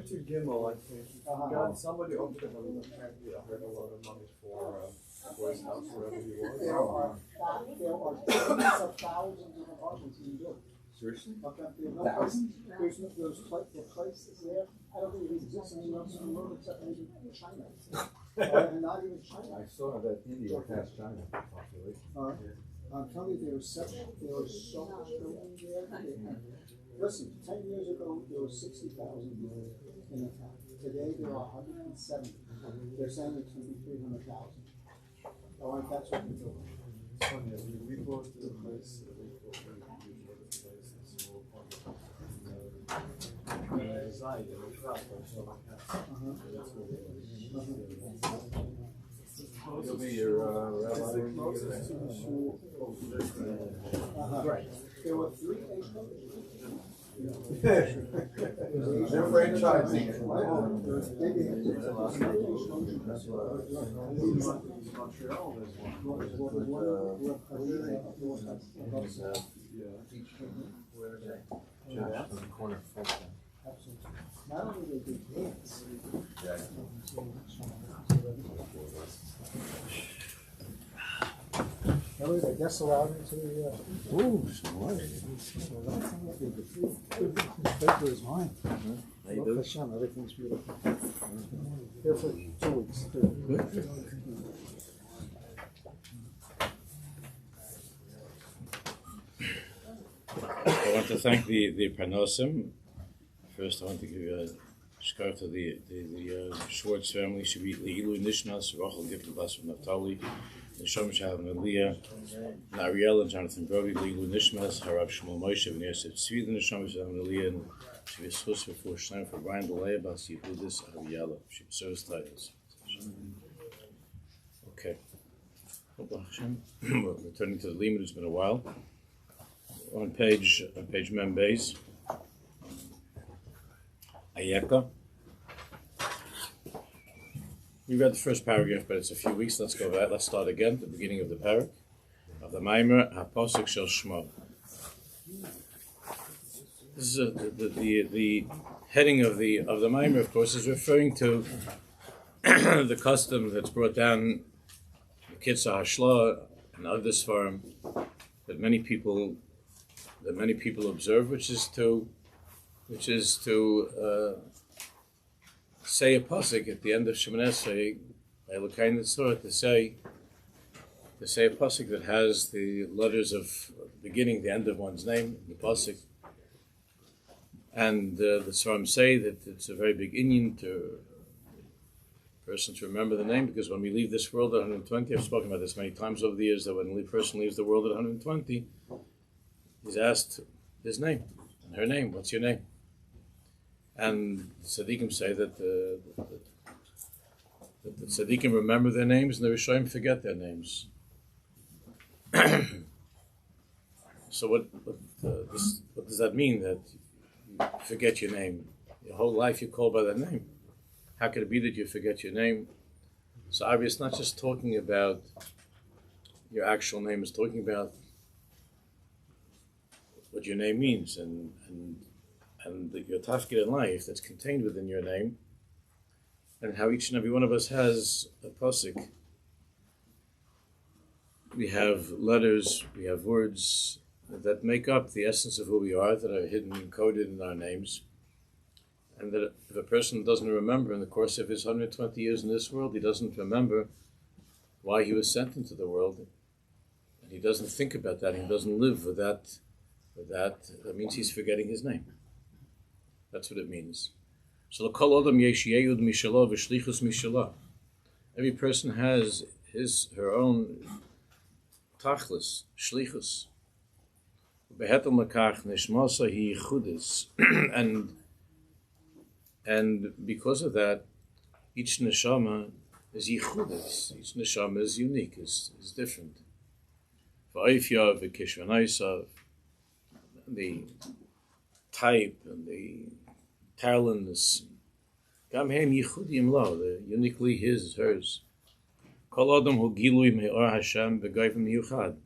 32 Gimel, I think. God, somebody opened it and apparently I heard a lot of money for his house, wherever he was. There are tens of thousands of apartments being built. Seriously? Thousands? There's places there. I don't think it exists anywhere else in the world except maybe China. And not even China. I saw that India has China population. I'm telling you, there was so much building there. Listen, 10 years ago, there were 60,000 people in the town. Today, there are 170. They're saying it's going to be 300,000. Oh, that's what we're doing. It's funny, we bought the place, we bought the place, it's all part of the side, and we trust our stomach cats. That's what it is. You'll be your rabbi. Closest to the shul. Right. There were 3 Aish They're franchising. Montreal, there's Josh from the corner of Fulton. Not only did they dance. I guess allowed me to. Ooh, some water. The paper is mine. Baruch Hashem, everything's beautiful. Here for 2 weeks. I want to thank the Parnosim. First, I want to give you a shkar to the Schwartz family. Should nishamas, Rachel Gifted Bas from Naftali, nishamas and Aliyah, and Ariella and Jonathan Brody, nishamas, Harab Shmuel Moshe, and Yosef Tzvi, the nishamas and Aliyah, and she was supposed for Shneim for Bryndel, Bas Yehudot, Aryella. She serves titles. Okay. We're returning to the limit. It's been a while. On page Mem Beis, Ayekah. We read the first paragraph, but it's a few weeks. Let's go back. Let's start again at the beginning of the paragraph of the Maimer HaPosek Shel Shmo. This is the heading of the Maimer, of course, is referring to the custom that's brought down the Kitzah Hashla and others for that many people observe, which is to say a pasuk at the end of Shemoneh Esrei, Elokeinu Tzorah, to say a pasuk that has the letters of the beginning, the end of one's name, the pasuk, and the Tzorahim say that it's a very big inyan to a person to remember the name, because when we leave this world at 120, I've spoken about this many times over the years, that when a person leaves the world at 120, he's asked his name and her name. What's your name? And tzaddikim say that the tzaddikim remember their names and the Rishonim forget their names. So what does that mean, that you forget your name? Your whole life you're called by that name. How could it be that you forget your name? So obviously it's not just talking about your actual name, it's talking about what your name means and your tafkid in life that's contained within your name, and how each and every one of us has a pasuk. We have letters, we have words that make up the essence of who we are, that are hidden and coded in our names, and that if a person doesn't remember in the course of his 120 years in this world, he doesn't remember why he was sent into the world, and he doesn't think about that, he doesn't live with that, that means he's forgetting his name. That's what it means. So every person has her own tachlis, shlichus. And because of that, each neshama is yichudis. Each neshama is unique, is different. The type and the talents, gam hem yichudim lo, they're uniquely his, hers. Kol adam hu gilui me'or Hashem b'goyim miyuchad.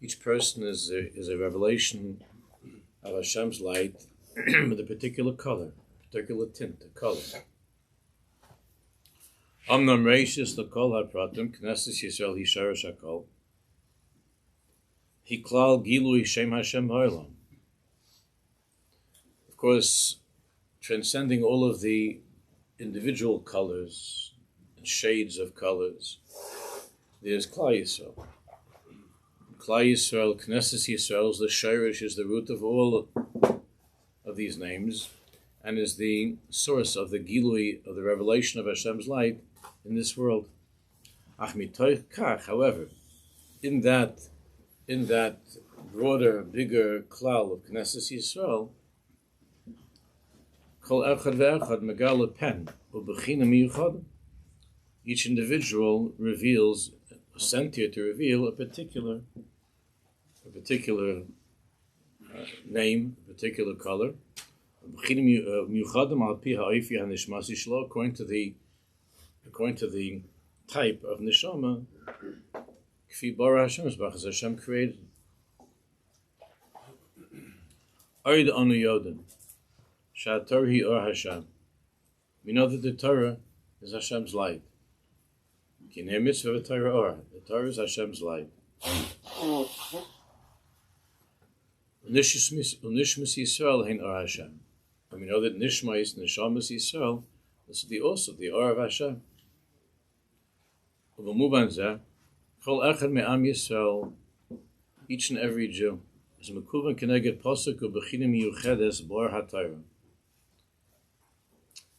Each person is a revelation of Hashem's light with a particular color. particular tint, a color. Amnam reishis l'kol hapratim knesses Yisrael hisharesh hakol. Hiklal gilui shem Hashem ha'olam. Of course, transcending all of the individual colors and shades of colors, there's Klal Yisrael. Klal Yisrael, Knesset Yisrael, the Shirish is the root of all of these names, and is the source of the Gilui, of the revelation of Hashem's light in this world. Ach mitoch kach, however, in that broader, bigger klal of Knesset Yisrael, kol echad ve'echad megala pen u'bechina miyuchad. Each individual reveals, sent here to reveal a particular name, a particular color, according to the type of nishama, kfi bara Hashem, as Hashem created. Oid anu yoden, sha'ator hi or Hashem. We know that the Torah is Hashem's light. Kinei mitzvah v'Torah or. The Torah is Hashem's light. Nishamas Yisrael hein or Hashem. And we know that nishamas, nishamas Yisrael, this is also the or of Hashem. U'v'muban zeh, kol echad me'am Yisrael, each and every Jew, is mekuvan keneged posuk u'bechina miyuchedes bor haTorah.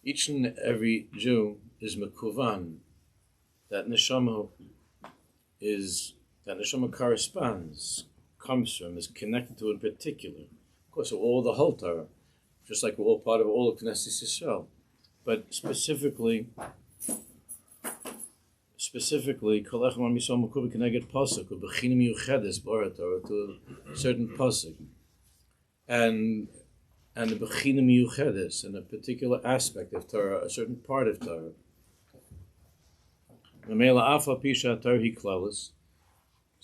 Each and every Jew is mekuvan. That neshama corresponds, comes from, is connected to in particular. Of course, all the whole Torah, just like we're all part of all of Knesset Yisrael. But specifically, kol echad me'am Yisrael mekuvan keneged pasuk u'bechina miyuchedes bor haTorah, to a certain pasuk, and the bechina miyuchedes, and a particular aspect of Torah, a certain part of Torah. So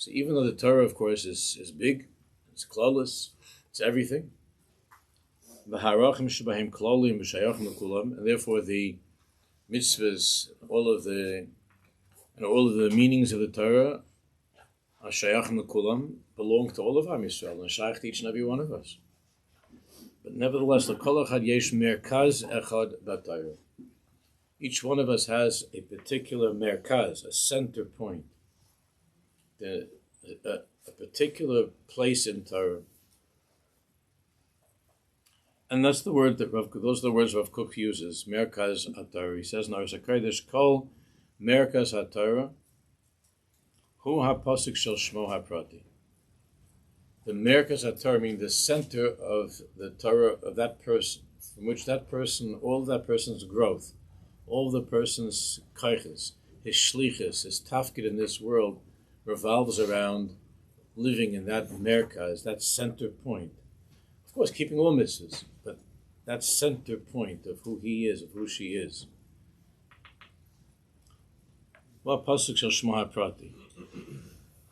even though the Torah, of course, is big, it's klalis, it's everything, and therefore the mitzvahs, all of the meanings of the Torah are shayachim l'kulam, belong to all of Am Yisrael, and shayach to each and every one of us. But nevertheless, l'kol echad yesh merkaz echad b'Torah. Each one of us has a particular merkaz, a center point, a particular place in Torah. And that's the word that those are the words Rav Kook uses, merkaz HaTorah. He says in Aris HaKodesh, kol merkaz HaTorah, hu ha-pasuk shel shmo ha-prati. The merkaz HaTorah, meaning the center of the Torah of that person, from which that person, all of that person's growth, all the person's kaiches, his shlichus, his tafkid in this world revolves around living in that merkaz, that center point. Of course, keeping all mitzvahs, but that center point of who he is, of who she is. What pasuk shel shmo ha-prati?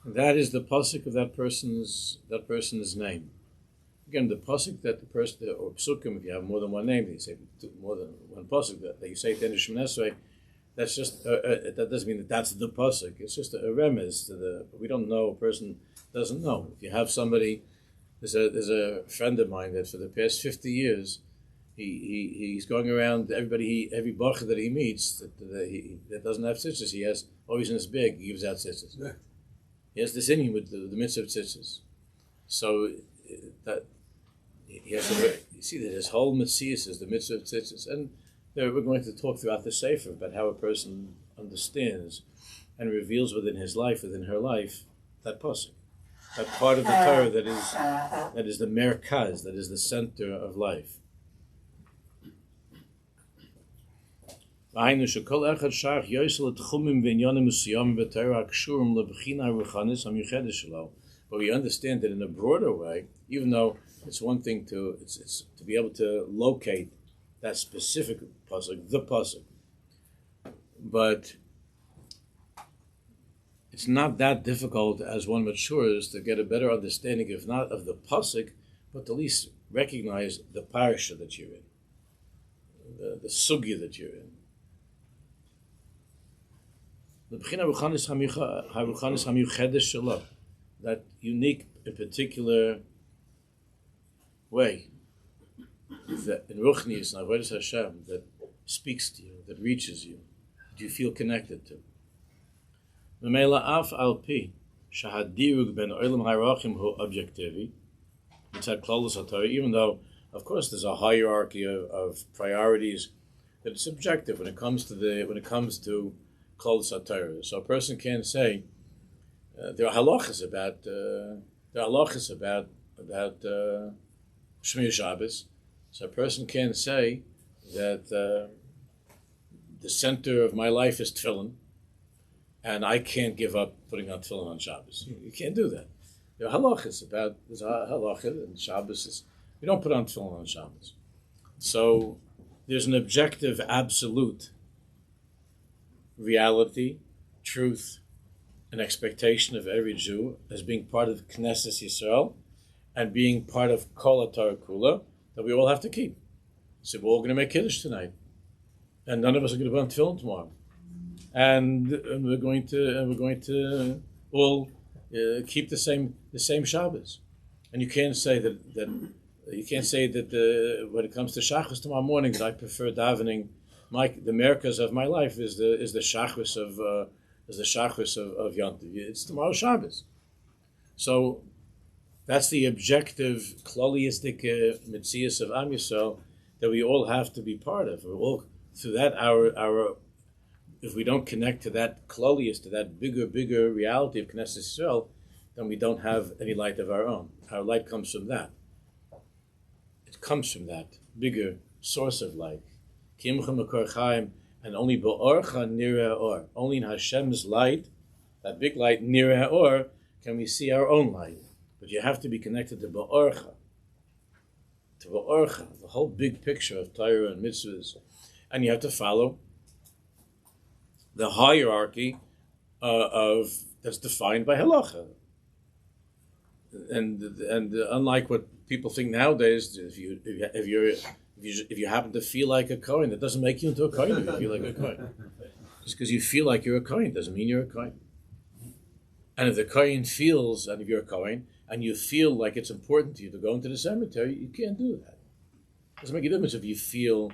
That is the pasuk of that person's name. Again, the pasuk that the person, or psukim, if you have more than one name, you say more than one pasuk that you say to Shemoneh Esrei. That's just that doesn't mean that that's the pasuk. It's just a remez to the. We don't know. A person doesn't know. If you have somebody, there's a friend of mine that for the past 50 years, he's going around every bacher that he meets that doesn't have tzitzis. He has always in his bag. He gives out tzitzis. Yeah. He has this in him with the mitzvah of tzitzis. So that. He has to, you see that his whole mitzvah is the mitzvah of tzitzis, and we're going to talk throughout the Sefer about how a person understands and reveals within his life, within her life, that pasuk, that part of the Torah that is the merkaz, that is the center of life. But we understand that in a broader way, even though it's one thing to be able to locate that specific pasuk, the pasuk, but it's not that difficult as one matures to get a better understanding, if not of the pasuk, but at least recognize the parasha that you're in. the sugya that you're in. That unique and particular way that in Ruchnius and Avodas Hashem that speaks to you, that reaches you, that you feel connected to. Memela af al pi shahadirug ben olam harachim hu objectivi. It's at Klolus HaTorah, even though, of course, there's a hierarchy of priorities, that it's subjective when it comes to Klolus HaTorah. So a person can't say there are halachas about Shmir Shabbos. So a person can't say that the center of my life is tefillin, and I can't give up putting on tefillin on Shabbos. You can't do that. There are halachas about, there's a halacha, and Shabbos is, you don't put on tefillin on Shabbos. So there's an objective, absolute reality, truth, and expectation of every Jew as being part of Knesset Yisrael and being part of Kol HaTorah Kula that we all have to keep. So we're all going to make Kiddush tonight, and none of us are going to put on tefillin tomorrow, and we're going to all keep the same Shabbos. And you can't say that when it comes to Shachris tomorrow morning that I prefer davening. The merkaz of my life is the Shachris of Yontiv. It's tomorrow's Shabbos. So that's the objective kloliistic mitzias of Am Yisrael that we all have to be part of. We're all through that our if we don't connect to that klolius, to that bigger reality of Knesset Yisrael, then we don't have any light of our own. Our light comes from that. It comes from that bigger source of light. And only ba'orcha nireh or, only in Hashem's light, that big light nireh or, can we see our own light. But you have to be connected to ba'orcha, the whole big picture of Torah and mitzvahs, and you have to follow the hierarchy of that's defined by halacha. And unlike what people think nowadays, if you happen to feel like a Kohen, that doesn't make you into a Kohen if you feel like a Kohen. Just because you feel like you're a Kohen doesn't mean you're a Kohen. And if the Kohen feels, and if you're a Kohen, and you feel like it's important to you to go into the cemetery, you can't do that. It doesn't make a difference if you feel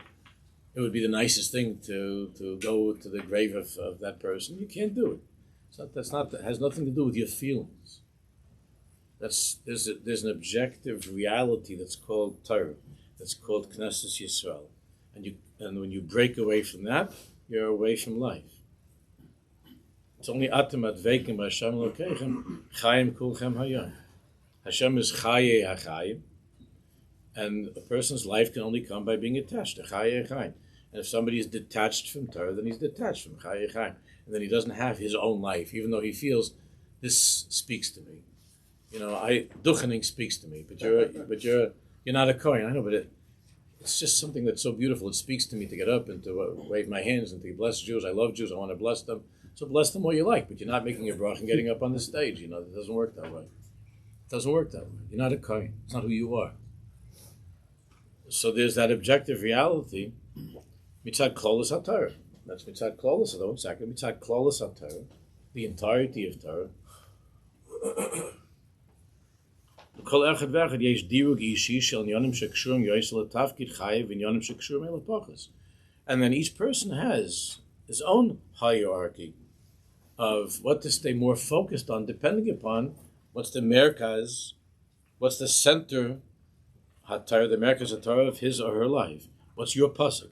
it would be the nicest thing to go to the grave of that person. You can't do it. That has nothing to do with your feelings. There's an objective reality that's called Torah. That's called Knesset Yisrael, and when you break away from that, you're away from life. It's only Atem Adveikim Hashem Lokechem Chayim Kulchem Hayom. Hashem is Chaye HaChayim, and a person's life can only come by being attached to Chaye HaChayim. And if somebody is detached from Torah, then he's detached from Chaye HaChayim, and then he doesn't have his own life, even though he feels this speaks to me. Duchening speaks to me, but you're not a Kohen. I know, but it's just something that's so beautiful. It speaks to me to get up and to wave my hands and to bless Jews. I love Jews. I want to bless them. So bless them all you like, but you're not making a brach and getting up on the stage. It doesn't work that way. It doesn't work that way. You're not a Kohen. It's not who you are. So there's that objective reality. Mitzad Klolus HaTorah. That's Mitzad Klolus HaTorah. Second, Mitzad Klolus HaTorah. The entirety of Torah. And then each person has his own hierarchy of what to stay more focused on, depending upon what's the merkaz, what's the center, the merkaz HaTorah of his or her life. What's your pasuk?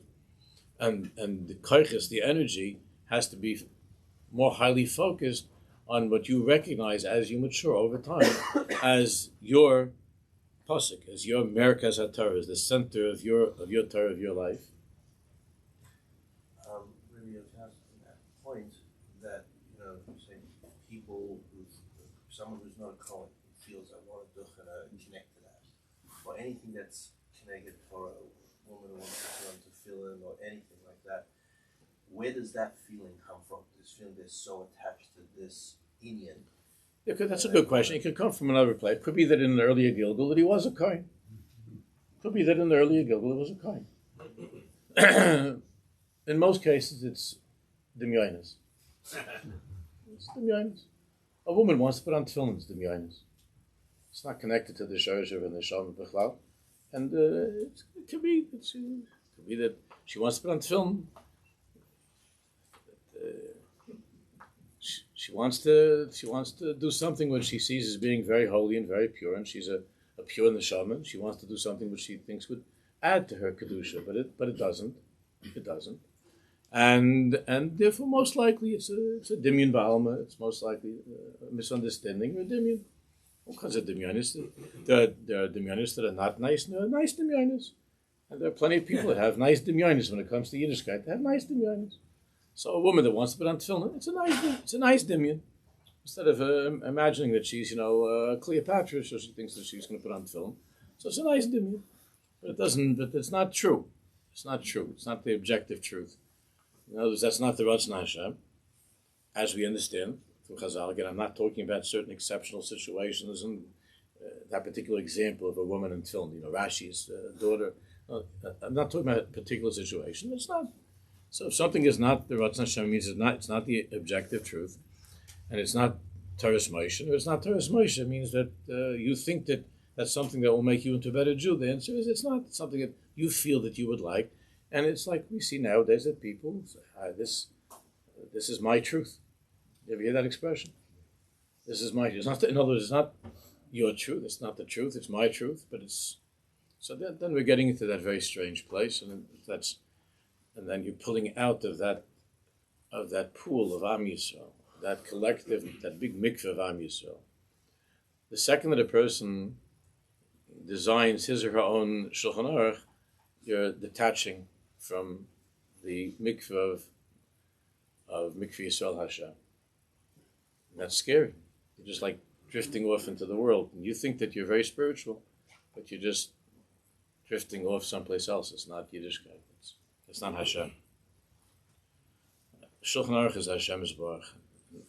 And the koiches, the energy, has to be more highly focused on what you recognize as you mature over time as your pasuk, as your merkaz HaTorah, as the center of your Torah, of your life. Really, on that point, that say people someone who's not a Kohen feels I want to connect to that, or anything that's connected for a woman who wants to fill in or anything like that. Where does that feeling come from? This feeling they're so attached to this Indian. Yeah, that's a good question. It could come from another place. It could be that in the earlier Gilgal that he was a Kohen. Could be that in the earlier Gilgal he was a Kohen. in most cases, it's demyonis. It's demyonis. A woman wants to put on tefillin, it's demyonis. It's not connected to the shorish of the nishamas b'chlal. And it could be that she wants to put on tefillin. She wants to do something which she sees as being very holy and very pure, and she's a pure neshama. She wants to do something which she thinks would add to her kedusha, but it doesn't. It doesn't, and therefore most likely it's a dimyon ba'alma. It's most likely a misunderstanding or a dimyon. All kinds of dimyonis. There are dimyonis that are not nice. And there are nice dimyonis, and there are plenty of people that have nice dimyonis when it comes to Yiddishkeit. They have nice dimyonis. So a woman that wants to put on tefillin, it's a nice dimyon. Instead of imagining that she's Cleopatra, so she thinks that she's going to put on tefillin. So it's a nice dimyon, but it doesn't. But it's not true. It's not true. It's not the objective truth. In other words, that's not the Ratzon Hashem, as we understand through Chazal. Again, I'm not talking about certain exceptional situations and that particular example of a woman in tefillin. Rashi's daughter. I'm not talking about a particular situation. It's not. So if something is not the Ratzon Hashem, it means it's not the objective truth, and it's not Torah's Moshe, or it's not Torah's Moshe. It means that you think that that's something that will make you into a better Jew. The answer is it's not. It's something that you feel that you would like, and it's like we see nowadays that people say, this is my truth. You ever hear that expression? This is my truth. It's not. In other words, it's not your truth. It's not the truth. It's my truth. But it's so then we're getting into that very strange place, and then you're pulling out of that pool of Am Yisrael, that collective, that big mikveh of Am Yisrael. The second that a person designs his or her own Shulchan Aruch, you're detaching from the mikveh of mikveh Yisrael Hashem. And that's scary. You're just like drifting off into the world. And you think that you're very spiritual, but you're just drifting off someplace else. It's not Yiddishkeit. It's not Hashem. Shulchan Aruch is Hashem's Baruch,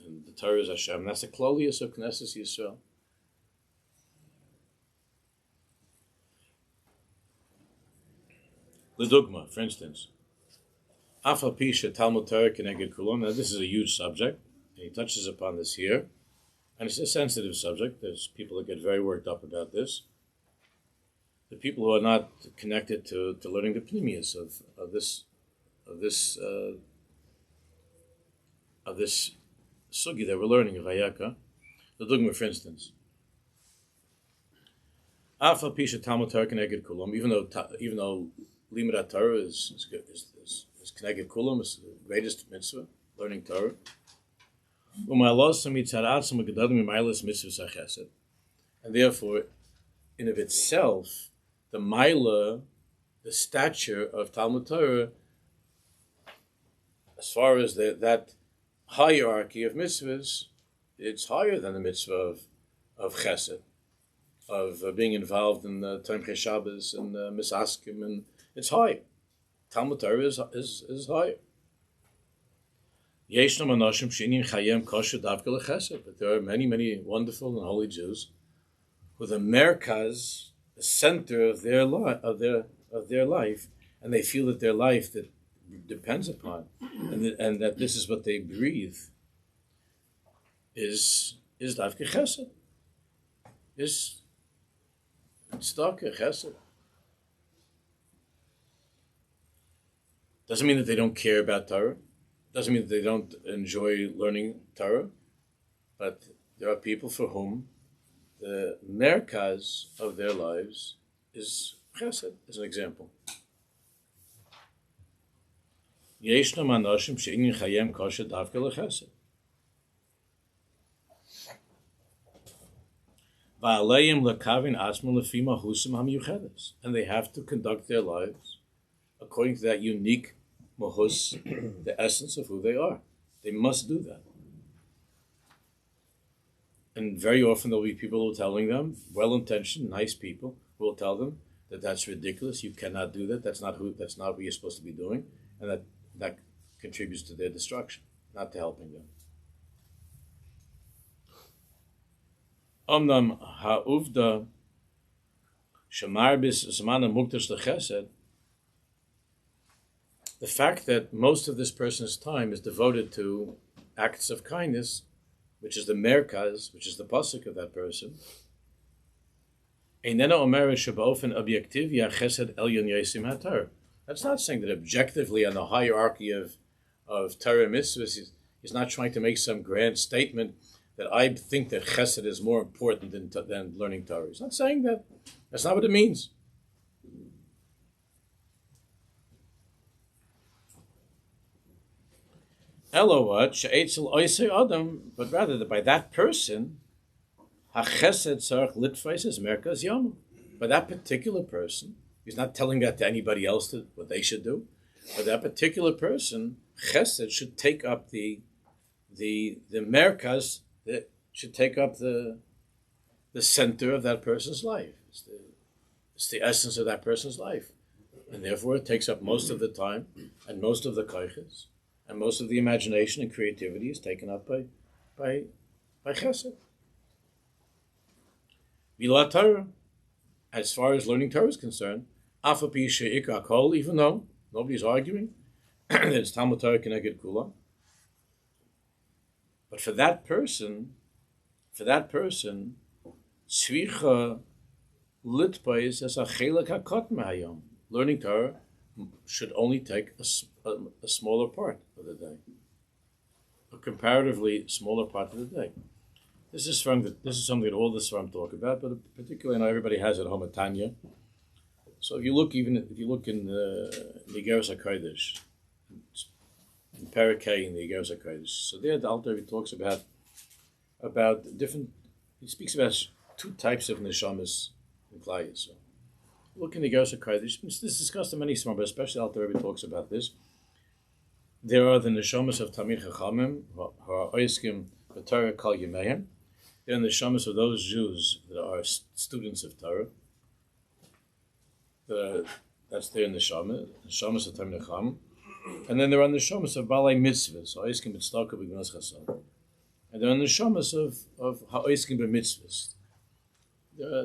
and the Torah is Hashem. That's the klolius of Knesset Yisrael. The Dogma, for instance. Afal Pisha Talmud Torah Keneged Kulam. Now this is a huge subject, and he touches upon this here, and it's a sensitive subject. There's people that get very worked up about this. The people who are not connected to learning the pnimius of this sugi that we're learning of Ayekah. The Dogma, for instance. Afal Pisha Talmud Torah Keneged Kulam. Even though Limud Torah is Keneged Kulam, is the greatest mitzvah, learning Torah. And therefore, in of itself, the Maila, the stature of Talmud Torah, as far as that hierarchy of mitzvahs, it's higher than the mitzvah of chesed, of being involved in Tomchei Shabbos and Misaskim, and it's high. Talmud Torah is higher. But there are many, many wonderful and holy Jews who the merkaz, the center of their life, and they feel that their life that depends upon, and that this is what they breathe, is davke chesed, is tzedakah chesed. Doesn't mean that they don't care about Torah. Doesn't mean that they don't enjoy learning Torah. But there are people for whom the merkaz of their lives is chesed, as an example. Yeshnam anoshim she'inyan chayem kosher davke lechesed. Va'aleim lekavin atzmo lefi mahusim hamiyuchedes. And they have to conduct their lives according to that unique mahus, the essence of who they are. They must do that. And very often there'll be people who are telling them, well-intentioned, nice people, who will tell them that that's ridiculous, you cannot do that, that's not what you're supposed to be doing, and that contributes to their destruction, not to helping them. Omnam ha'uvda shamar bis zman mukdash lechesed. the fact that most of this person's time is devoted to acts of kindness, which is the merkaz, which is the pasuk of that person, that's not saying that objectively on the hierarchy of Torah mitzvahs, he's not trying to make some grand statement that I think that chesed is more important than learning Torah. He's not saying that. That's not what it means. Elowat she'etzel oisei adam, but rather that by that person, hachesed tzarich litfais is merkaz yom. By that particular person, he's not telling that to anybody else what they should do. But that particular person, chesed should take up the merkaz, that should take up the center of that person's life. It's the essence of that person's life, and therefore it takes up most of the time and most of the koiches. And most of the imagination and creativity is taken up by chesed. V'la Torah, as far as learning Torah is concerned, even though nobody's arguing that it's Talmud Torah Keneged Kula, but for that person, tzricha litpais as a chelak hakot mehayom. Learning Torah should only take a smaller part of the day, a comparatively smaller part of the day. This is something that all the Svarim talk about, but particularly, I know everybody has at home a Tanya. So if you look in the Igeres HaKodesh, in Parakeh in the Igeres HaKodesh, so there the Alter Rebbe talks about different. He speaks about two types of nishamas in Klal Yisrael. Look in the Igeres HaKodesh. This is discussed in many Svarim, but especially Alter Rebbe talks about this. There are the nishamas of Tamid Chachamim, who are oiskim b'Torah kol yemeihem. There are the nishamas of those Jews that are students of Torah. That's their nishamas of Tamid Chachamim. And then there are the nishamas of Balei Mitzvahs, oiskim b'tzedakah b'gnas chasad. And there are the nishamas of ha'oiskim b'mitzvahs.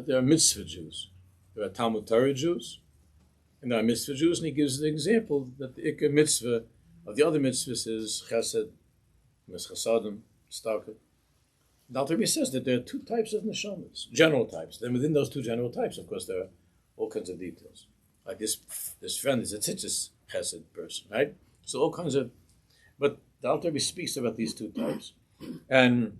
There are mitzvah Jews. There are Talmud Torah Jews, and there are mitzvah Jews, and he gives the example that the ikka mitzvah of the other mitzvahs is chesed, chasadim, tzedakah. The Alter Rebbe says that there are two types of neshamas, general types. Then within those two general types, of course, there are all kinds of details. Like this friend is a tzitzis chesed person, right? So all kinds of, but the Alter Rebbe speaks about these two types, and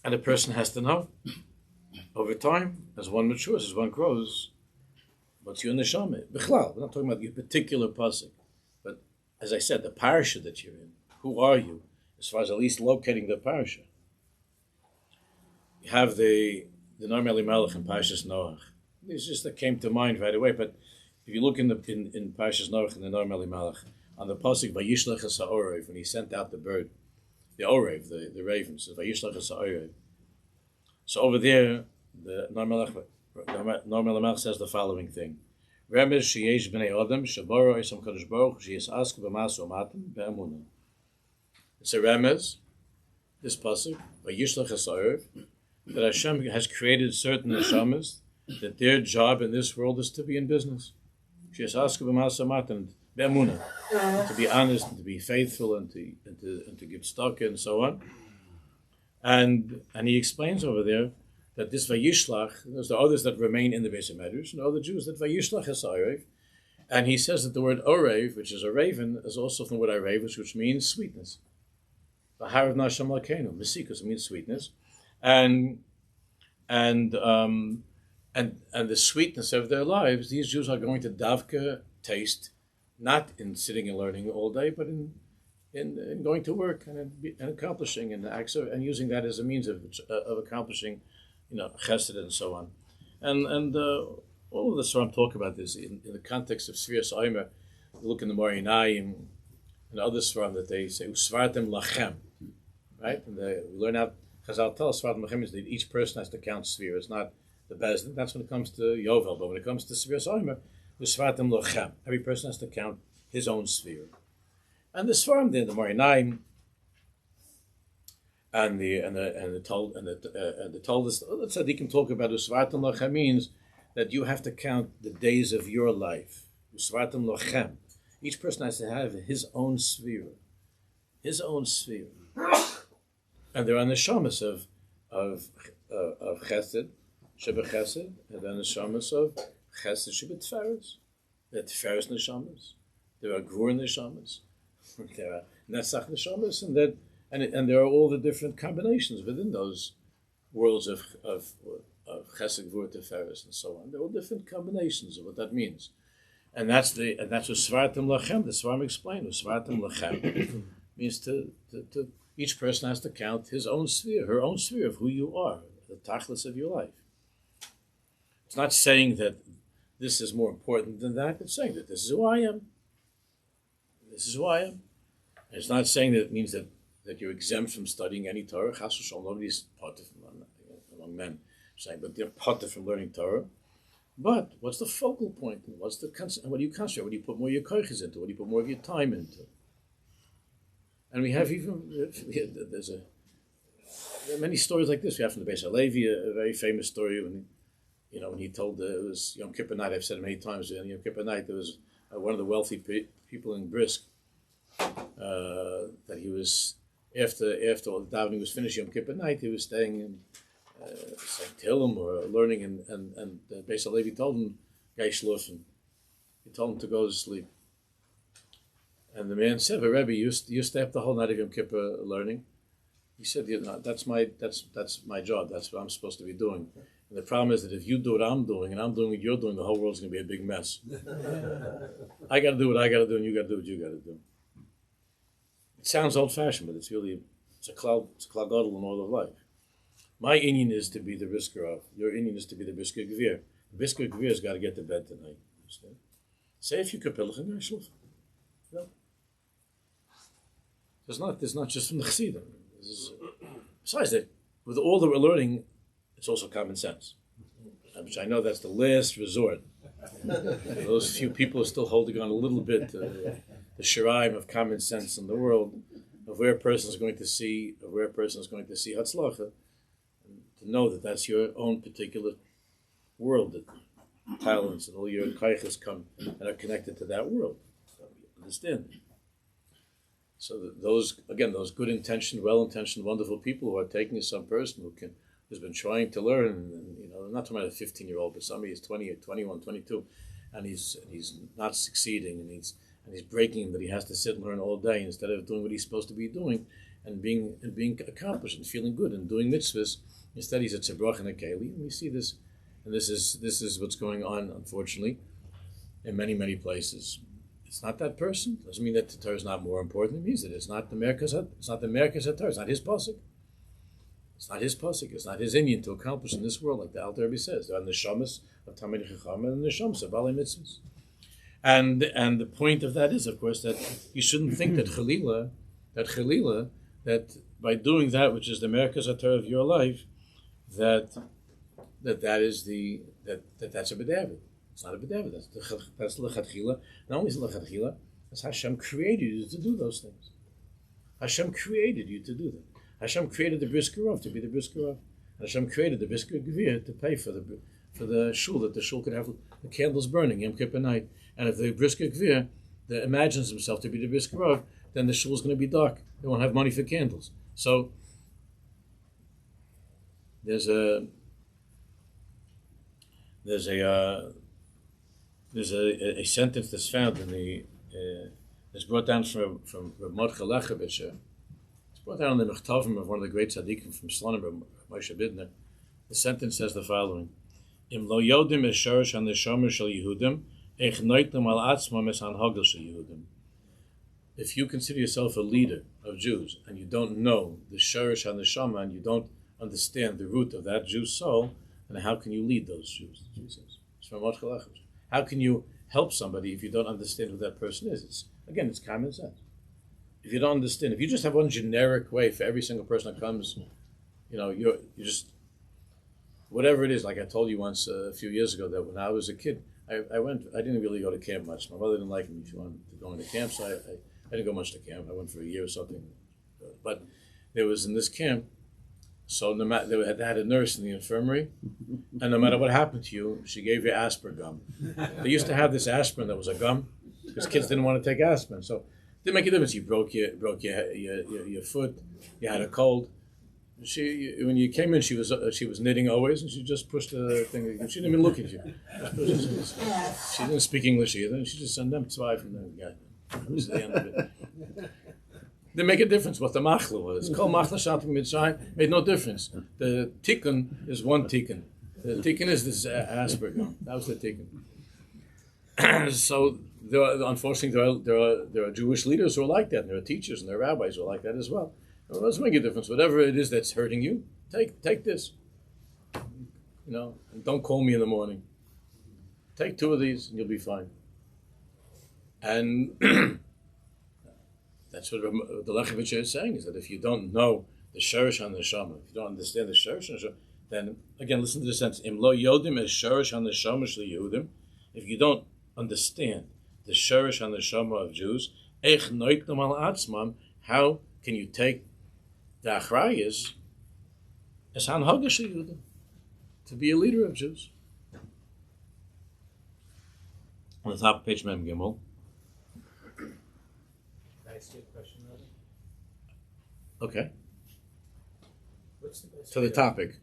a person has to know over time, as one matures, as one grows, what's your neshama? B'chlal, we're not talking about your particular pasuk, but as I said, the parasha that you're in. Who are you? As far as at least locating the parasha. You have the Norm Elimelech in Parshas Noach. It's just that came to mind right away. But if you look in Parshas Noach in the Norm Elimelech, on the pasuk Vayishlach es ha'orev, when he sent out the bird, the orev, the raven, says Vayishlach es ha'orev. So over there, the Norm Elimelech says the following thing: Remez sheyesh b'nei adam shabara esam Kodesh Baruch sheyes ask b'masu matam be'amunah. It's a remez, this pasuk Vayishlach es ha'orev, that Hashem has created certain neshamas that their job in this world is to be in business. Sheyes ask b'masu matam be'amunah, to be honest and to be faithful and to give stock and so on. And he explains over there that this Vayishlach, there's the others that remain in the base of Medrash, and other Jews that Vayishlach has Orev. And he says that the word Orev, which is a raven, is also from the word Orev, which means sweetness. V'harav nasham lakenu, mesikus means sweetness, and the sweetness of their lives. These Jews are going to davka taste, not in sitting and learning all day, but in going to work and accomplishing and acts and using that as a means of accomplishing, chesed and so on, and all of the Svarim talk about this in the context of Sfiras Omer. You look in the Morinayim and other Svarim that they say Usvartem lachem, right? And we learn out Chazal tell us Usvartem lachem is that each person has to count Sfiras, not the Bezdin. That's when it comes to Yovel, but when it comes to Sfiras Omer, Usvartem lachem. Every person has to count his own sphere. And the Svarim there, the Morinayim, And the told us, let's tzaddikim talk about usvartam lochem means that you have to count the days of your life. Usvartam lochem. Each person has to have his own sphere. His own sphere. And there are nishamas of chesed, sheba chesed, and then nishamas of chesed sheba tferes. There are tferes nishamas. There are gvur nishamas. There are nesach nishamas, and there are all the different combinations within those worlds of chesed, gvur, tferes, and so on. There are all different combinations of what that means. And that's what svartim lachem. The Svarim explain. Svartim lachem means to each person has to count his own sphere, her own sphere of who you are, the tachlis of your life. It's not saying that this is more important than that. It's saying that this is who I am. This is who I am. And it's not saying that it means that you're exempt from studying any Torah. Chas v'shalom, nobody's potter among men saying, but they're potter from learning Torah. But what's the focal point? What do you concentrate? What do you put more of your koiches into? What do you put more of your time into? And we have there are many stories like this. We have from the Beis Halevi a very famous story when he told it was Yom Kippur night. I've said it many times. On Yom Kippur night, there was one of the wealthy people in Brisk that he was after all the davening was finished Yom Kippur night. He was staying in saying Tehillim or learning, and Beis Halevi told him Gai Shlofen. He told him to go to sleep. And the man said, "But Rabbi, you stay up the whole night of Yom Kippur learning." He said, "That's my job. That's what I'm supposed to be doing." And the problem is that if you do what I'm doing and I'm doing what you're doing, the whole world's going to be a big mess. I got to do what I got to do, and you got to do what you got to do. It sounds old-fashioned, but it's a cloud gadol in all of life. My inyan is to be the brisker of. Your inyan is to be the brisker gvir. The brisker gvir has got to get to bed tonight. Understand? Say if you kapilach and shlof. No. It's not just from the Chassidim. Besides that, with all that we're learning, it's also common sense. Which I know that's the last resort. Those few people are still holding on a little bit to the shiraim of common sense in the world, of where a person is going to see Hatzlacha, to know that that's your own particular world, that talents and all your kaiches come and are connected to that world. So you understand. So those good-intentioned, well-intentioned, wonderful people who are taking some person who's been trying to learn, and I'm not talking about a 15-year-old, but somebody is 20, 21, 22, and he's not succeeding, and he's breaking that he has to sit and learn all day instead of doing what he's supposed to be doing, and being accomplished and feeling good and doing mitzvahs. Instead, he's a tzebrach and a keli, and we see this, and this is what's going on, unfortunately, in many, many places. It's not that person. Doesn't mean that the Torah is not more important. It means that it's not the Merkaz Torah. It's not his pasuk. It's not his pasuk. It's not his inyan to accomplish in this world, like the Alter Rebbe says. There are nishamas of Talmidei Chacham and nishamas of Balei Mitzvahs. And the point of that is, of course, that you shouldn't think that Chalila, that by doing that which is the Merkaz Torah of your life, that's a b'david. It's not a b'david. That's lechatchila. Not only is it lechatchila, that's Hashem created you to do those things. Hashem created you to do that. Hashem created the brisker of to be the brisker of. Hashem created the brisker gvir to pay for the shul, that the shul could have the candles burning Yom Kippur night. And if the brisker gvir imagines himself to be the brisker of, then the shul is going to be dark. They won't have money for candles. So there's a sentence that's found in the it's brought down from Mordechai Lechevitcher. It's brought down in the Mechtavim of one of the great tzaddikim from Slonim, Moshe Weinberger. The sentence says the following: Im lo yodim es shorish haneshama shel Yehudim, eich noitnem al atzmam es hanhagel shel Yehudim. If you consider yourself a leader of Jews and you don't know the shorish haneshama and you don't understand the root of that Jew's soul, then how can you lead those Jews? Jesus. It's from Mordechai Lechevitcher. How can you help somebody if you don't understand who that person is? It's common sense. If you don't understand, if you just have one generic way for every single person that comes, you just, whatever it is, like I told you once a few years ago, that when I was a kid, I didn't really go to camp much. My mother didn't like me if you wanted to go into camp, so I didn't go much to camp. I went for a year or something. But there was in this camp, so no matter they had a nurse in the infirmary, and no matter what happened to you, she gave you aspirin gum. They used to have this aspirin that was a gum because kids didn't want to take aspirin, so it didn't make a difference. You broke your foot, you had a cold. When you came in, she was knitting always, and she just pushed the thing. She didn't even look at you. She didn't speak English either, and she just sent them zwei from them. Yeah, that was the end of it. Didn't make a difference what the machla was. Kol machla shatim mitzrayim made no difference. The tikkun is one tikkun. The tikkun is this aspirin. That was the tikkun. So unfortunately, there are Jewish leaders who are like that, and there are teachers and there are rabbis who are like that as well. It doesn't make a difference. Whatever it is that's hurting you, take this. And don't call me in the morning. Take 2 of these and you'll be fine. And that's what the Lechavitcher is saying, is that if you don't know the Shorish HaNeshama, if you don't understand the Shorish HaNeshama, then, again, listen to the sentence, Im lo yodim es Shorish HaNeshama shel Yehudim. If you don't understand the Shorish HaNeshama of Jews, Eich noitnom al atzmam, how can you take the achrayas as hanhaga shel Yehudim, to be a leader of Jews? On the top of page Mem Gimel. Can I ask you a question, Rabbi? Okay. What's the best To way the topic.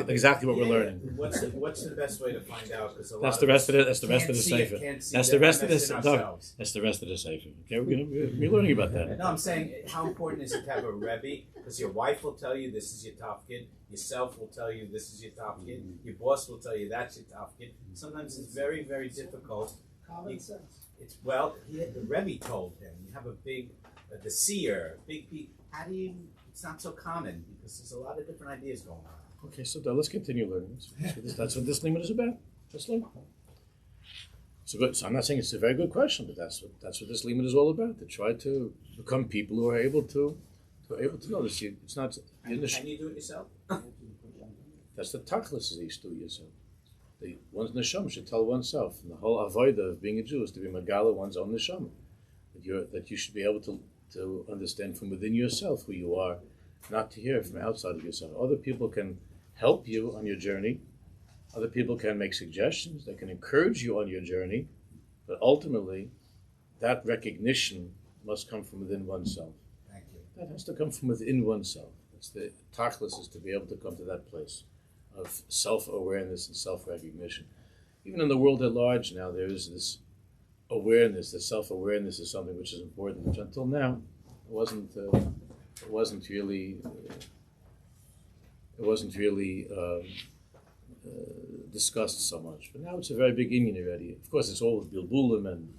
Exactly what we're learning. What's the best way to find out? Because That's the rest of it. That's the rest of the Sefer. That's the rest of the Sefer. That's the rest of the Sefer. Okay, we're learning about that. No, I'm saying, how important is it to have a Rebbe? Because your wife will tell you this is your top kid. Yourself will tell you this is your top kid. Your boss will tell you that's your top kid. Sometimes it's very, very difficult. Common sense. The Rebbe told him, you have a big, the seer, big. How do you? It's not so common because there's a lot of different ideas going on. Okay, so let's continue learning. That's what this limit is about. Let's learn. So I'm not saying it's a very good question, but that's what this limit is all about. To try to become people who are able to know this. It's not. Can you do it yourself? That's the tachlis is you do yourself. One's neshama should tell oneself, and the whole avodah of being a Jew is to be megala one's own neshama. That you should be able to understand from within yourself who you are, not to hear from outside of yourself. Other people can help you on your journey. Other people can make suggestions. They can encourage you on your journey. But ultimately, that recognition must come from within oneself. Thank you. That has to come from within oneself. It's the tachlis is to be able to come to that place of self-awareness and self-recognition. Even in the world at large now, there is this awareness, that self-awareness is something which is important, which until now it wasn't really discussed so much. But now it's a very big Indian already. Of course, it's all bilbulim and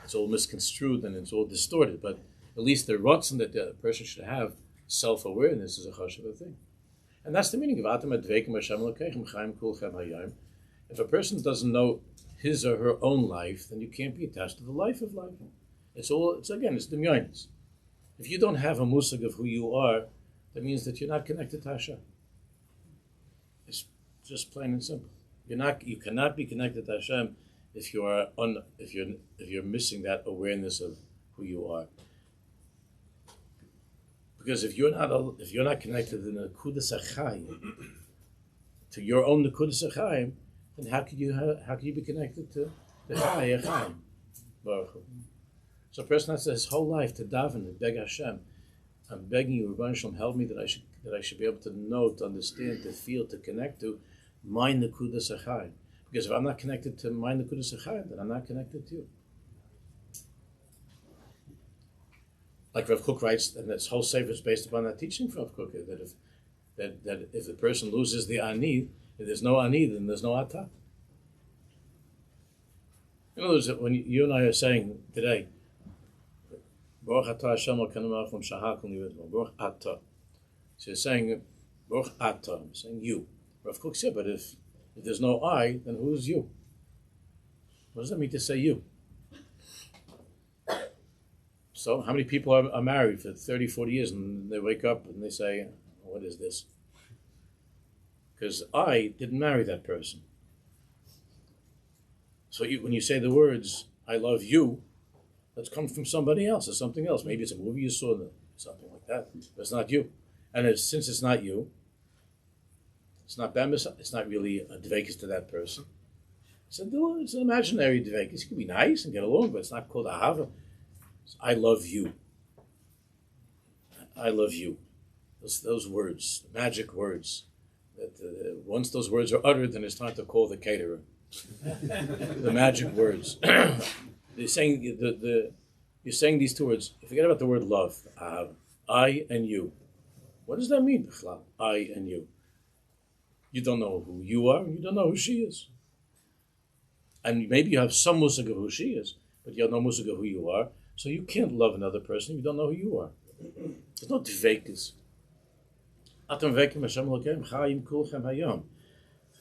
it's all misconstrued and it's all distorted. But at least the rotzen that the person should have, self-awareness, is a chashuv thing, and that's the meaning of Atam Adveikim Hashem Elokeichem Chaim Kulchem Hayayim. If a person doesn't know his or her own life, then you can't be attached to the life of life. It's demyonis. If you don't have a musag of who you are, that means that you're not connected to Hashem. It's just plain and simple. You cannot be connected to Hashem if you're missing that awareness of who you are. Because if you're not connected to the Nekudas HaChaim, to your own Nekudas HaChaim, then how could you be connected to the Chaim? Baruch Hu. So a person has his whole life to daven and beg Hashem. I'm begging you, Rebbeinu Shalom, help me that I should be able to know, to understand, to feel, to connect to my Nekudas HaChaim. Because if I'm not connected to my Nekudas HaChaim, then I'm not connected to you. Like Rav Kook writes, and this whole sefer is based upon that teaching from Rav Kook, that if the person loses the ani, if there's no ani, then there's no ata. In other words, when you and I are saying today, Baruch atah Hashem Elokeinu melech haolam shahar kol nived, Baruch atah. So you're saying Baruch atah. I'm saying you. Rav Kook said, but if there's no I, then who's you? What does that mean to say you? So how many people are married for 30, 40 years and they wake up and they say, what is this? Because I didn't marry that person. So when you say the words, I love you, that's come from somebody else or something else. Maybe it's a movie you saw, something like that, but it's not you. And since it's not you, it's not bemis, it's not really a dveikis to that person. It's an imaginary dveikis. It can be nice and get along, but it's not called ahava. It's, I love you. I love you. Those words, magic words. That once those words are uttered, then it's time to call the caterer. The magic words. You're saying you're saying these two words. Forget about the word love. I and you. What does that mean? I and you. You don't know who you are, and you don't know who she is. And maybe you have some musig of who she is, but you have no musig of who you are. So you can't love another person if you don't know who you are. There's no dveikus. Atam veikim Hashem Elokeim chayim kulchem hayom.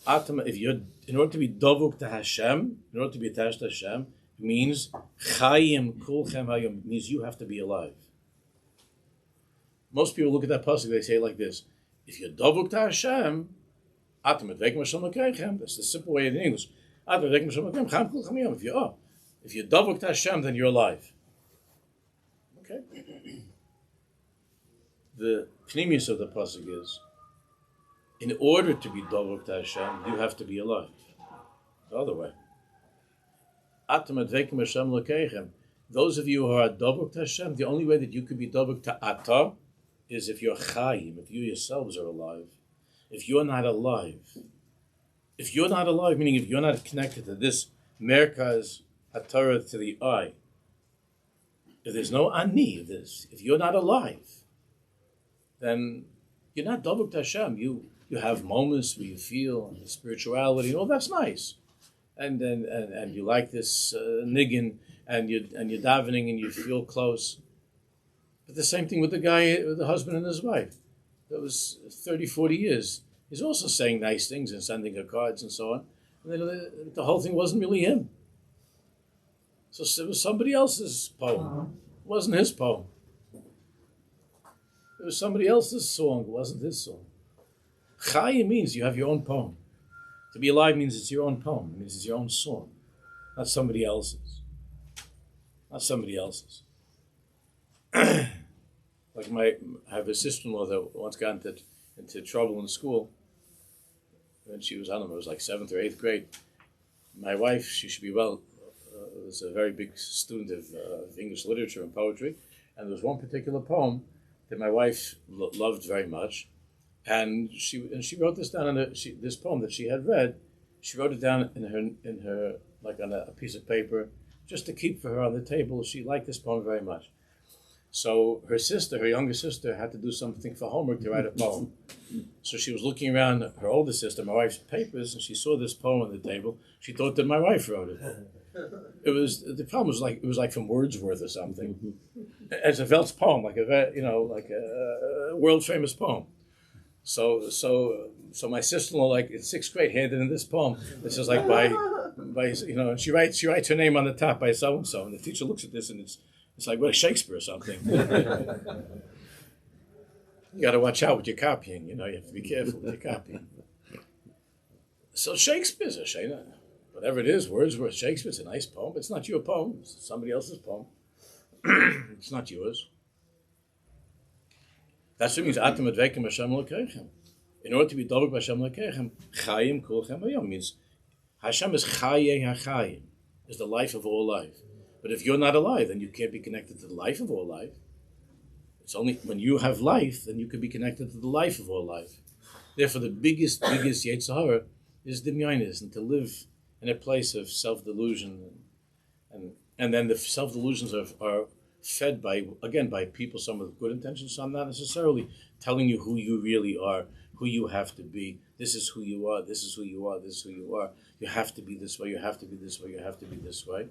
Atam, if you're, in order to be dovuk to Hashem, in order to be attached to Hashem, means chayim kulchem hayom. Means you have to be alive. Most people look at that pasuk, they say it like this: if you're dovuk to Hashem, atam veikim Hashem Elokeim. That's the simple way in English. Atam veikim Hashem Elokeim chayim kulchem hayom. If you're dovuk to Hashem, then you're alive. Okay. The pnimius of the pasuk is, in order to be dovuk to Hashem, you have to be alive. The other way. Atam adveikim Hashem Elokeichem. Those of you who are dovuk to Hashem, the only way that you could be dovuk to Ata is if you're chayim, if you yourselves are alive. If you're not alive, meaning if you're not connected to this merkaz hatara, to the I, if there's no ani of this, if you're not alive, then you're not dovuk to Hashem. You have moments where you feel spirituality, and all that's nice, and you like this niggin, and you're davening, and you feel close. But the same thing with the guy, with the husband and his wife. That was 30, 40 years. He's also saying nice things and sending her cards and so on. And then the whole thing wasn't really him. So it was somebody else's poem. It wasn't his poem. It was somebody else's song. It wasn't his song. Chaya means you have your own poem. To be alive means it's your own poem. It means it's your own song. Not somebody else's. Not somebody else's. Like I have a sister-in-law that once got into trouble in school. When she was, I don't know, it was like 7th or 8th grade. My wife, she should be was a very big student of English literature and poetry. And there was one particular poem that my wife loved very much, and she wrote this down this poem that she had read. She wrote it down in her like on a piece of paper, just to keep for her on the table. She liked this poem very much. So her younger sister, had to do something for homework to write a poem. So she was looking around her older sister, my wife's papers, and she saw this poem on the table. She thought that my wife wrote it. The poem was like, it was like from Wordsworth or something. It's a Welt's poem, like a world famous poem. So my sister-in-law, like in 6th grade, handed in this poem. This is like by and she writes her name on the top by so and so, and the teacher looks at this and it's like what, Shakespeare or something. You got to watch out with your copying. You have to be careful with your copying. So Shakespeare's a shame. Whatever it is, Wordsworth, Shakespeare's a nice poem, but it's not your poem. It's somebody else's poem. It's not yours. That's what it means. Atam adveikim Hashem Elokeichem. In order to be dovuk Hashem Elokeichem, chayim kulchem hayom means Hashem is chayei hachayim, is the life of all life. But if you're not alive, then you can't be connected to the life of all life. It's only when you have life, then you can be connected to the life of all life. Therefore, the biggest Yetzer Hara is dimyonis, and to live in a place of self-delusion. And then the self-delusions are fed by people, some with good intentions, some not necessarily, telling you who you really are, who you have to be. This is who you are, this is who you are, this is who you are. You have to be this way, you have to be this way, you have to be this way.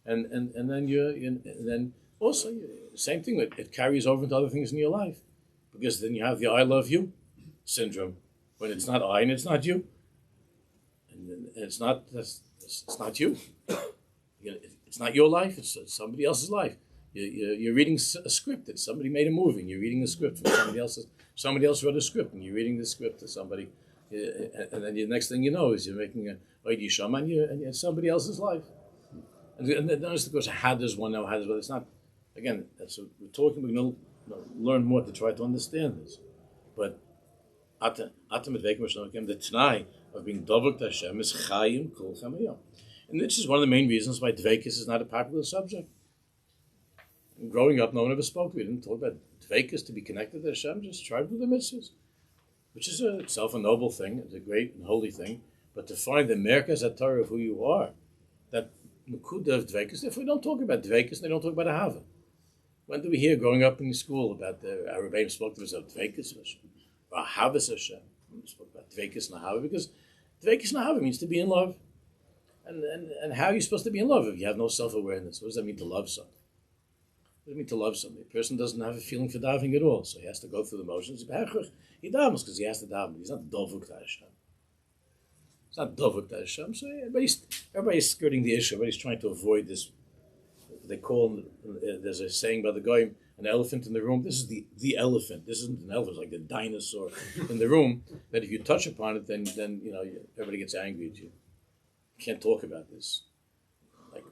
And then also, same thing, it carries over into other things in your life. Because then you have the I love you syndrome, when it's not I and it's not you. And it's not you. It's not your life, it's somebody else's life. You're reading a script that somebody made a movie, and you're reading the script from somebody else wrote a script, and you're reading the script to somebody, and then the next thing you know is you're making a nishamas, and it's somebody else's life. And notice, of course, how does one know? How does one? It's not. Again, that's what we're talking. learn more to try to understand this. But the Tanai of being Dovuk Hashem is Chayim Kol Chamayom. And this is one of the main reasons why Dvekis is not a popular subject. And growing up, no one ever spoke. We didn't talk about Dvekis to be connected to Hashem, just try to do the mitzvahs, which is itself a noble thing, it's a great and holy thing. But to find the Merkaz HaTorah of who you are, that Nukuda of Dvekis, if we don't talk about Dvekis, they don't talk about Ahava. When do we hear growing up in school about our Rabbi spoke to us about Dvekis Hashem, or Ahavas Hashem? We spoke about Dvekis and Ahava because Dvekis and Ahava means to be in love. And how are you supposed to be in love if you have no self-awareness? What does that mean to love something? What does it mean to love something? A person doesn't have a feeling for davening at all, so he has to go through the motions. He davens because he has to daven. He's not dovuk to Hashem. It's not dovuk to Hashem. So everybody's skirting the issue. Everybody's trying to avoid this. They call, there's a saying by the guy, an elephant in the room. This is the elephant. This isn't an elephant, it's like the dinosaur in the room, that if you touch upon it, then everybody gets angry at you. Can't talk about this. Like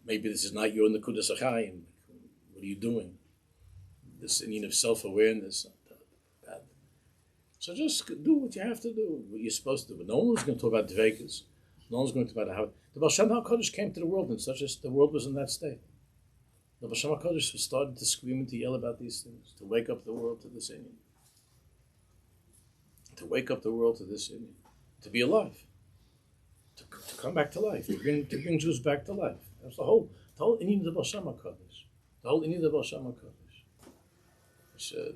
maybe this is not your Nekudas Achayim. What are you doing? This need of self-awareness. So just do what you have to do, what you're supposed to do. But no one's going to talk about Dvekas. No one's going to talk about how the Baal Shem HaKodesh came to the world, and the world was in that state. The Baal Shem HaKodesh started to scream and to yell about these things, to wake up the world to this Indian. To wake up the world to this Indian. To be alive, to come back to life, to bring Jews back to life. That's the whole inyan of the Baal Shem HaKodesh. The whole inyan of the Baal Shem HaKodesh.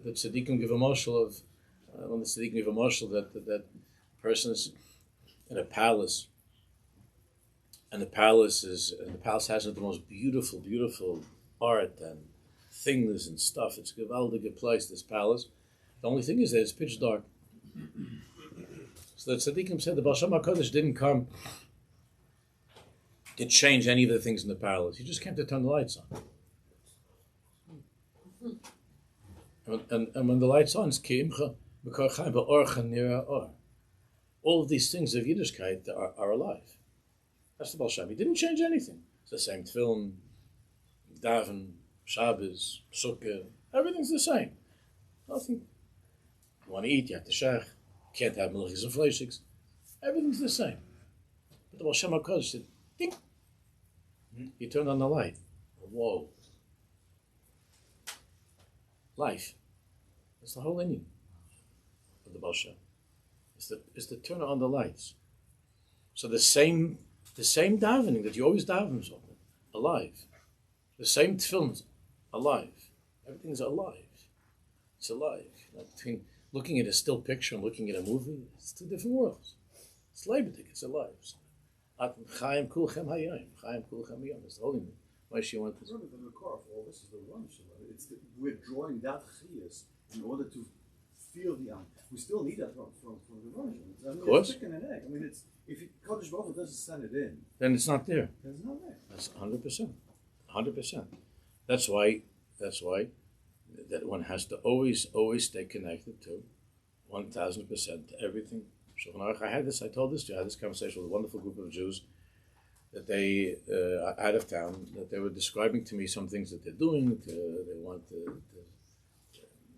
The tzaddikim give a marshal of, when the tzaddikim give a marshal that person's in a palace, and the palace has the most beautiful, beautiful art and things and stuff. It's a gewaldige place, this palace. The only thing is that it's pitch dark. So the tzaddikim said the Baal Shem HaKodesh didn't come to change any of the things in the palace. He just came to turn the lights on. And when the lights on, it's all of these things of Yiddishkeit are alive. That's the Baal Shem. He didn't change anything. It's the same tefillin, daven, Shabbos, sukkah. Everything's the same. Nothing. You want to eat, you have to shech. Can't have milchis and fleishiks. Everything's the same. But the Baal Shem HaKodesh said, ding. He turned on the light. Whoa. Life. That's the whole inyan of the Baal Shem. It's to turn on the lights. So the same davening that you always daven, alive. The same tefillin, alive. Everything's alive. It's alive. Between looking at a still picture and looking at a movie, it's two different worlds. It's leibetig, it's alive. Chayim kulchem hayayim. Chayim kulchem hayayim. It's the holy name. Moshe went to the core of all this is the run. We're drawing that chiyas in order to feel the we still need that from the run. Of course. It's chicken and egg. I mean, it's if Kodesh Baruch Hu doesn't send it in, then it's not there. then it's not there. That's 100%. 100%. That's why that one has to always stay connected to 1,000% to everything. I told this, I had this conversation with a wonderful group of Jews that they, out of town, that they were describing to me some things that they're doing. They want to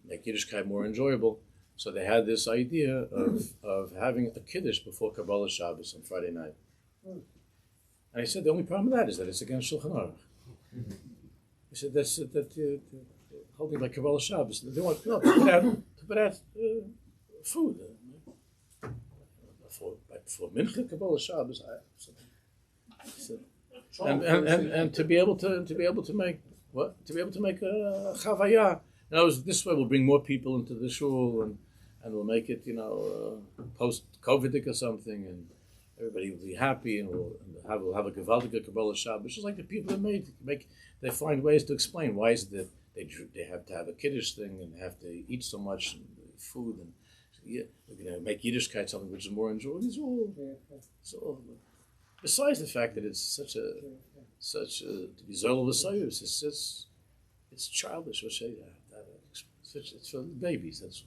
make Yiddishkeit more enjoyable. So they had this idea of having a Kiddush before Kabbalah Shabbos on Friday night. And I said, the only problem with that is that it's against Shulchan Aruch. He said, holding like Kabbalah Shabbos. They want to put out food. For Mincha Kabbalah Shabbos, and to be able to make a chavaya. This way we'll bring more people into the shul and we'll make it post-COVIDic or something, and everybody will be happy, and we'll have a gewaldige Kabbalah Shabbos. It's just like the people that they find ways to explain why is it that they have to have a Kiddush thing and have to eat so much food, and we're going to make Yiddishkeit something which is more enjoyable. It's all. Besides the fact that it's such a to be Zol V'Sayus, it's childish. It's for babies. That's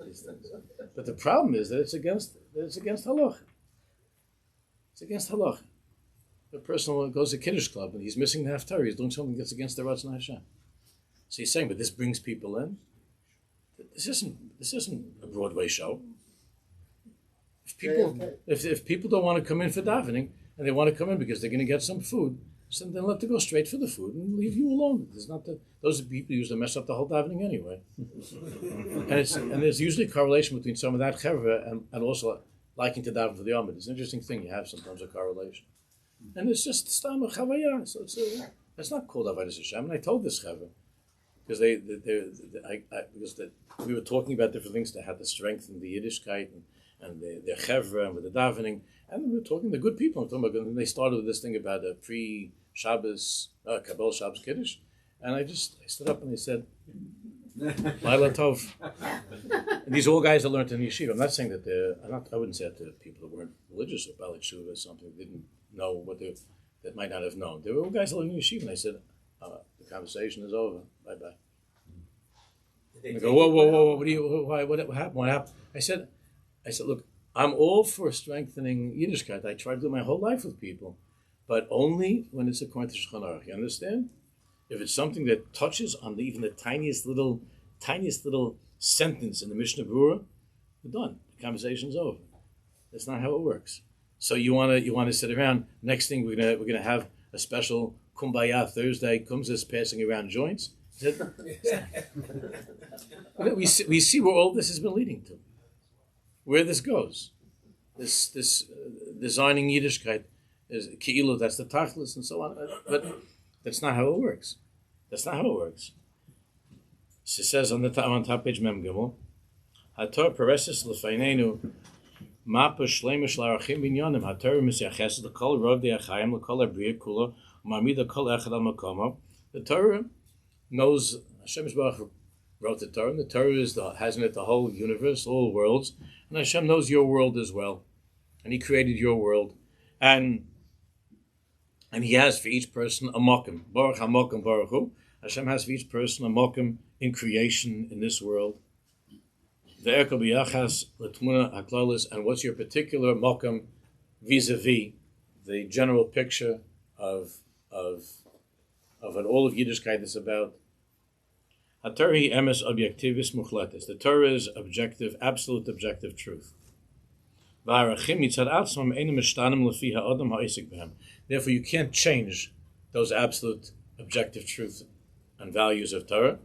these things. But the problem is that it's against halacha. It's against halacha. The person goes to Kiddush club and he's missing the haftarah. He's doing something that's against the Ratzon Hashem. So he's saying, but this brings people in. This isn't a Broadway show. If people don't want to come in for davening and they want to come in because they're going to get some food, so then let them go straight for the food and leave you alone. Those are people who usually mess up the whole davening anyway. and there's usually a correlation between some of that chevra and also liking to daven for the Amid. It's an interesting thing. You have sometimes a correlation, and it's just stam chavaya. So it's not called avodas Hashem. And I told this chevra because we were talking about different things that had to strengthen the Yiddishkeit and their chevra and with the davening, and we were talking to good people. And they started with this thing about a pre-Shabbos, Kabbalah Shabbos Kiddush, and I stood up and I said, Laila Tov. And these are all guys that learned in yeshiva. I'm not saying that I wouldn't say that to people that weren't religious or Balik Shuva or something, didn't know what that might not have known. They were all guys that learned in yeshiva, and I said, the conversation is over. Bye-bye. They go, whoa, what happened? I said, look, I'm all for strengthening Yiddishkeit. I try to do my whole life with people, but only when it's according to Shulchan Aruch. You understand? If it's something that touches on even the tiniest little sentence in the Mishnah Berurah, we're done. The conversation's over. That's not how it works. So you want to sit around. Next thing we're gonna have a special Kumbaya Thursday. Kumsa's passing around joints. We see where all this has been leading to. Where this goes, this designing Yiddishkeit is Ki'ilu, that's the Tachlis and so on, but that's not how it works. That's not how it works. She says on top page Mem Gimel, Hator Peresis Lefeinenu Mapa Shlemish Larachim Binyanim Hator Misyaches the Kol Rov de Achayim the Kol Abriya Kula Mamida Kol Echad Al Makomo. The Torah knows Hashem Yisbarach wrote the Torah. And the Torah has in it the whole universe, all worlds. And Hashem knows your world as well. And He created your world. And He has for each person a mokum. Baruch HaMokum Baruch Hu. Hashem has for each person a mokum in creation in this world. Ve'erkel b'yachas l'tmuna haklalis. And what's your particular mokum vis-a-vis the general picture of what all of Yiddishkeit is about? HaTorah hi emes objectivis muchletis. The Torah is objective, absolute objective truth. V'arachim mitzad atzmam einu mishtanim lefi ha'adam ha'isik b'hem. Therefore, you can't change those absolute objective truth and values of Torah.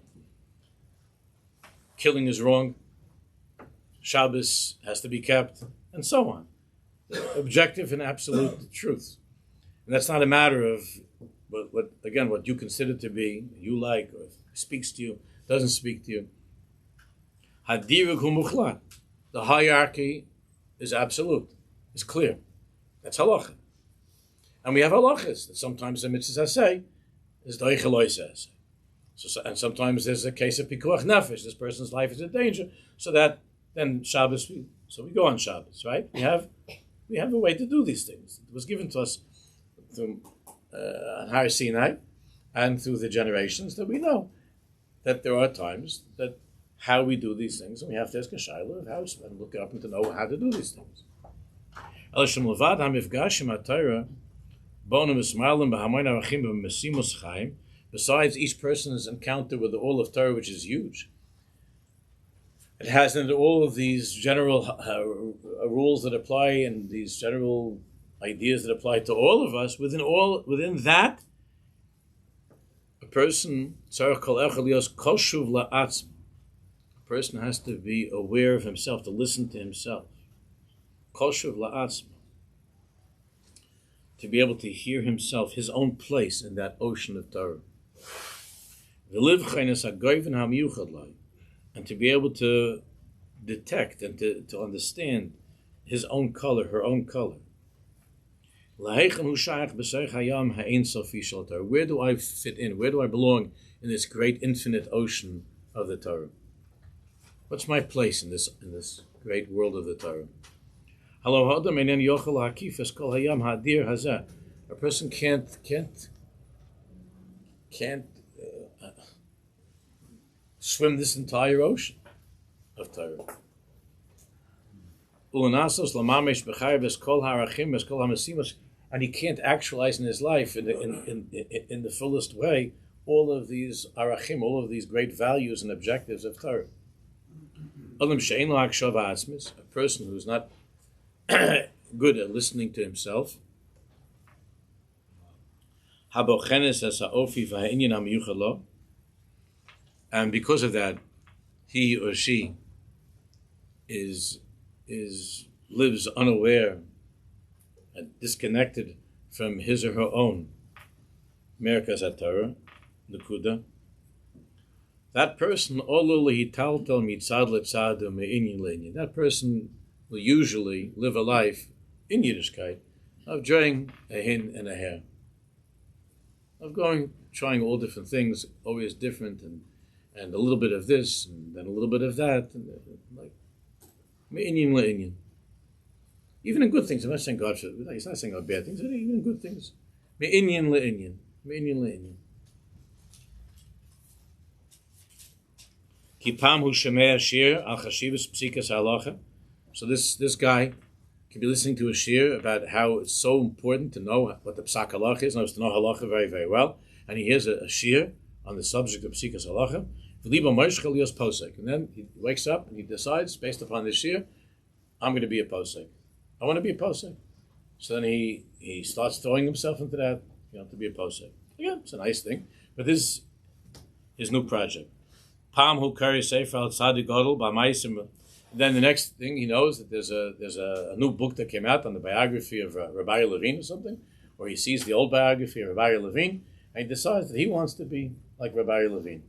Killing is wrong. Shabbos has to be kept, and so on. Objective and absolute truth. And that's not a matter of what you consider to be, you like, or speaks to you, doesn't speak to you. Hadirug hu muchlat. The hierarchy is absolute. It's clear. That's halacha. And we have halachas that sometimes the mitzvahs say is doicheloy says. So, and sometimes there's a case of pikuach nefesh. This person's life is in danger. So that then Shabbos, so we go on Shabbos, right? We have a way to do these things. It was given to us through Har Sinai and through the generations that we know that there are times that how we do these things, and we have to ask a shayla of how and look it up and to know how to do these things. Besides each person's encounter with the all of Torah, which is huge, it has in it all of these general rules that apply and these general ideas that apply to all of us. Within that, a person has to be aware of himself, to listen to himself. To be able to hear himself, his own place in that ocean of Torah. And to be able to detect and to understand his own color, her own color. Where do I fit in? Where do I belong in this great infinite ocean of the Torah? What's my place in this great world of the Torah? A person can't swim this entire ocean of Torah. And he can't actualize in his life in the fullest way all of these arachim, all of these great values and objectives of Torah. A person who's not good at listening to himself. And because of that, he or she lives unaware and disconnected from his or her own Merkaz HaTorah, Nekuda. That person, that person will usually live a life in Yiddishkeit of drawing a hin and a hair, of trying all different things, always different, and a little bit of this, and then a little bit of that, and like me'inyin le'inyin. Even in good things, I'm not saying God should, he's not saying about bad things, even in good things. Me'inyin le'inyin, me'inyin le'inyin. Kipam hu shemei shir al chashivas psikas halacha. So this guy can be listening to a shir about how it's so important to know what the psak halacha is, knows to know halacha very, very well, and he hears a shir on the subject of psikas halacha. And then he wakes up and he decides, based upon this shir, I'm going to be a posek. I want to be a posek. So then he starts throwing himself into that, to be a posek. Yeah, it's a nice thing, but this is his new project. Pam hu kari sefer al tzadik gadol b'maisim. Then the next thing he knows that there's a new book that came out on the biography of Rabbi Levine or something, or he sees the old biography of Rabbi Levine, and he decides that he wants to be like Rabbi Levine.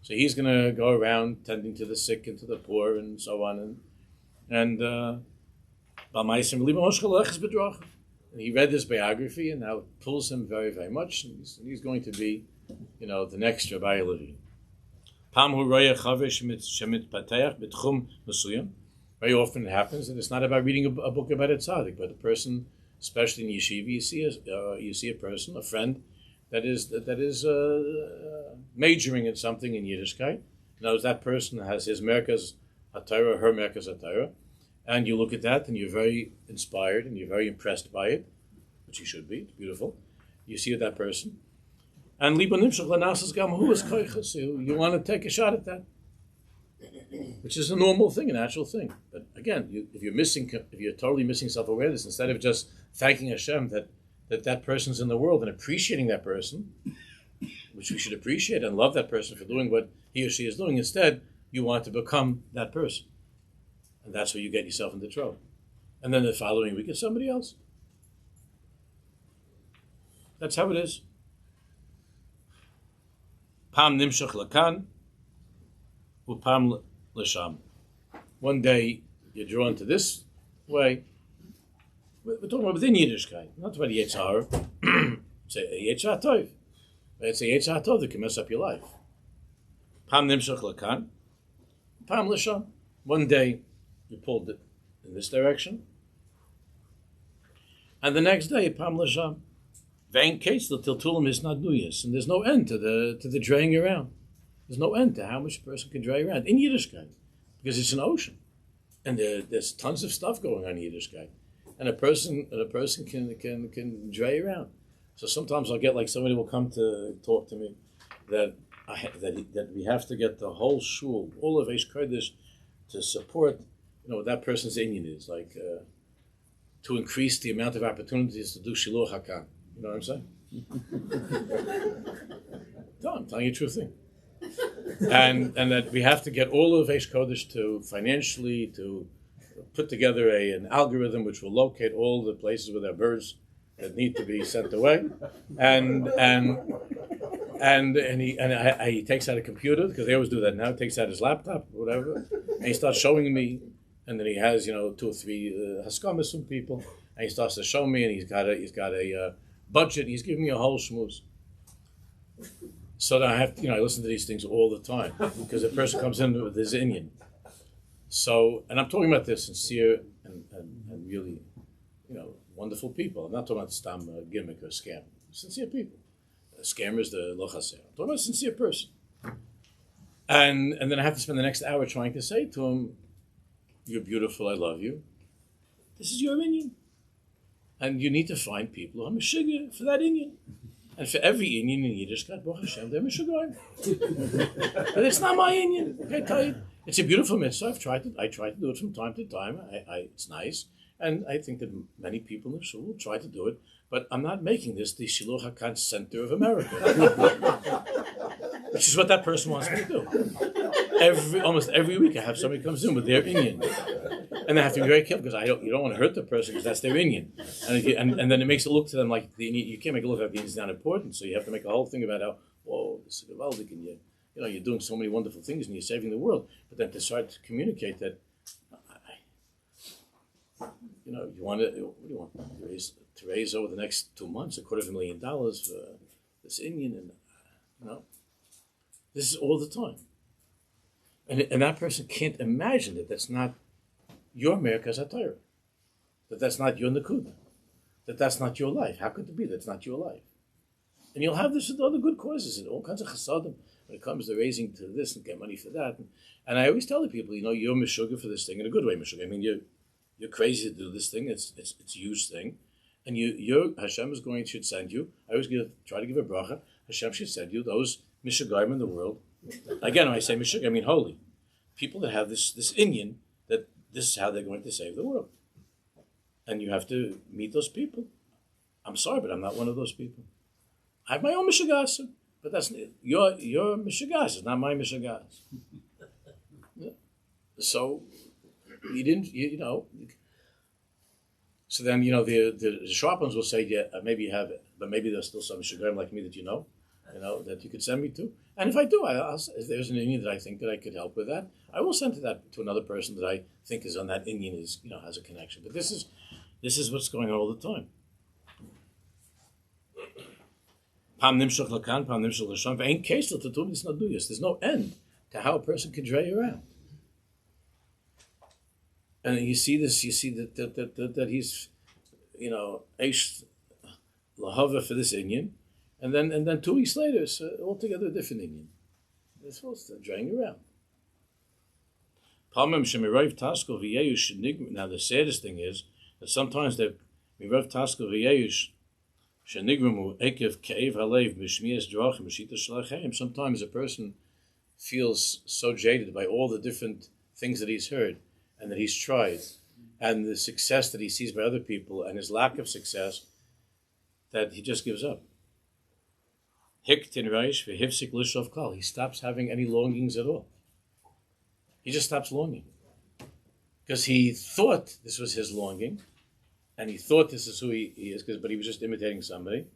So he's going to go around tending to the sick and to the poor and so on, and he read this biography, and now it pulls him very, very much, and he's going to be, the next Rabbi Levine. Very often it happens that it's not about reading a book about a tzaddik, but a person, especially in yeshiva, you see a person, a friend, that is majoring in something in Yiddishkeit. Knows that person has his Merkaz HaTorah, her Merkaz HaTorah, and you look at that and you're very inspired and you're very impressed by it, which you should be. It's beautiful. You see that person. And you want to take a shot at that, which is a normal thing, a natural thing. But again, if you're totally missing self-awareness, instead of just thanking Hashem that person's in the world and appreciating that person, which we should appreciate and love that person for doing what he or she is doing, instead you want to become that person, and that's where you get yourself into trouble. And then the following week it's somebody else. That's how it is. Pam nimshach lakan, upam l'sham. One day you're drawn to this way. We're talking about within Yiddishkeit, not about Yetzar. It's a Yetzar Tov. It's a Yetzar Tov that can mess up your life. Pam nimshach lakan, pam l'sham. One day you pulled it in this direction, and the next day pam l'sham. Vain case the tiltulim is not nuyas, and there's no end to the draying around. There's no end to how much a person can dray around in Yiddishkeit, because it's an ocean, and there's tons of stuff going on in Yiddishkeit, and a person can dray around. So sometimes I'll get like somebody will come to talk to me that we have to get the whole shul, all of Aish Kodesh, to support what that person's inyan is, like to increase the amount of opportunities to do shiluch hakan. You know what I'm saying? No, I'm telling you a true thing. And that we have to get all of Aish Kodesh to financially to put together an algorithm which will locate all the places where there are birds that need to be sent away, and he takes out a computer, because they always do that now. He takes out his laptop, or whatever, and he starts showing me, and then he has 2 or 3 haskamas from people, and he starts to show me, and he's got a budget. He's giving me a whole schmooze. So that I have, I listen to these things all the time, because a person comes in with his inyan. So, and I'm talking about this sincere and really, wonderful people. I'm not talking about stam gimmick or scam. Sincere people. Scammer is the lo chaser. I'm talking about a sincere person. And then I have to spend the next hour trying to say to him, "You're beautiful. I love you. This is your inyan. And you need to find people who are Mashiach for that inyan. And for every Indian in Yiddishkeit, Baruch Hashem, they're Mishugarim. But it's not my Indian. Okay, tell you. It's a beautiful mitzvah. I try to do it from time to time. It's nice. And I think that many people in the shul will try to do it. But I'm not making this the Shiloh HaKan Center of America. Which is what that person wants me to do. Almost every week I have somebody comes in with their Indian. And I have to be very careful because you don't want to hurt the person because that's their Indian. And then it makes it look to them like you can't make it look like the Indian's not important. So you have to make a whole thing about how, whoa, this is Gavaldik, and you're doing so many wonderful things and you're saving the world. But then to start to communicate that, you want to raise over the next 2 months $250,000 for this Indian, and this is all the time. And that person can't imagine that that's not your Merkaz HaTorah, that that's not your Nakuda, that that's not your life. How could it be that's not your life? And you'll have this with other good causes and all kinds of chasadim when it comes to raising to this and get money for that. And I always tell the people, you're Meshuggah for this thing in a good way, Meshuggah. I mean, you're crazy to do this thing. It's a huge thing, and Hashem should send you. I always try to give a bracha. Hashem should send you those Meshuggahim in the world. Again, when I say Meshuggah, I mean holy people that have this Indian that this is how they're going to save the world, and you have to meet those people. I'm sorry, but I'm not one of those people. I have my own Meshuggahs, but that's your Meshuggahs. It's not my Meshuggahs. So. You didn't, So then, the sharp ones will say, yeah, maybe you have it, but maybe there's still some Meshuggahim like me that that you could send me to. And if I do, if there's an Indian that I think that I could help with that, I will send to another person that I think is on that Indian has a connection. But this is what's going on all the time. Pam nimshach lakan, pam nimshach l'sham. Ain't case to do this not do this. There's no end to how a person can drag around. And you see that he's, Aish lahava for this Indian, and then 2 weeks later, it's altogether a different Indian. They're supposed to drag around. Now the saddest thing is that sometimes the mirav taskol v'yeyush shenigrumu ekev keiv halev b'shmiyas drachim b'shita shalachem. Sometimes a person feels so jaded by all the different things that he's heard and that he's tried, and the success that he sees by other people, and his lack of success, that he just gives up. He stops having any longings at all. He just stops longing. Because he thought this was his longing, and he thought this is who he is, but he was just imitating somebody.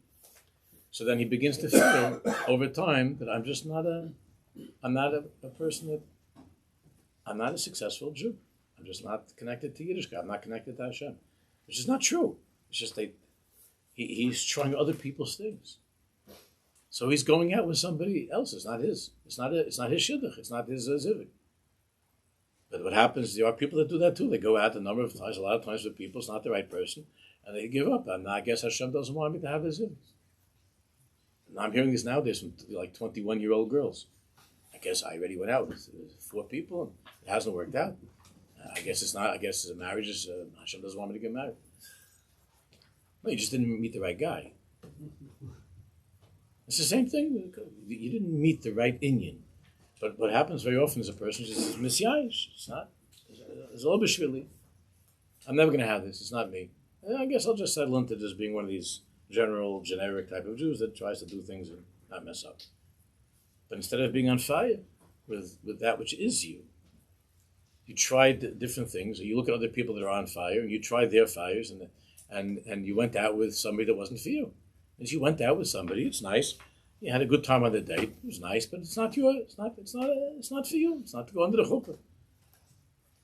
So then he begins to feel over time that I'm not a person that, I'm not a successful Jew. I'm just not connected to Yiddishkeit. I'm not connected to Hashem, which is not true. It's just that he's trying other people's things. So he's going out with somebody else. It's not his. It's not his shidduch. It's not his zivik. But what happens? There are people that do that too. They go out a number of times, a lot of times with people. It's not the right person, and they give up. And I guess Hashem doesn't want me to have his zivik. And I'm hearing this nowadays from like 21-year-old girls. I guess I already went out with 4 people, and it hasn't worked out. I guess it's not. I guess the marriage is Hashem doesn't want me to get married. No, you just didn't meet the right guy. It's the same thing. You didn't meet the right Indian. But what happens very often is a person just says, Aish. It's not. It's all b'shvili. I'm never going to have this. It's not me. And I guess I'll just settle into just being one of these generic type of Jews that tries to do things and not mess up. But instead of being on fire with that which is you, you tried different things. Or you look at other people that are on fire, and you tried their fires, and you went out with somebody that wasn't for you. As you went out with somebody, it's nice. You had a good time on the date. It was nice, but it's not for you. It's not to go under the chuppah.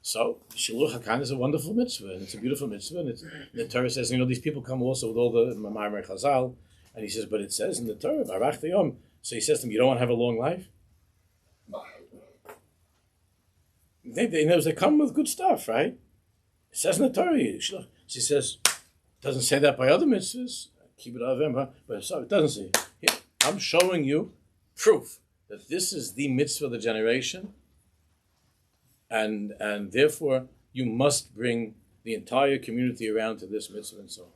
So Shiluch HaKan is a wonderful mitzvah, and it's a beautiful mitzvah. And the Torah says, these people come also with all the Ma'amar Chazal, and he says, but it says in the Torah, Barach Teyom. So he says to them, you don't want to have a long life. They come with good stuff, right? It says in the Torah. So he says, it doesn't say that by other mitzvahs. Keep it out of him, but it doesn't say. Here, I'm showing you proof that this is the mitzvah of the generation, and therefore you must bring the entire community around to this mitzvah and so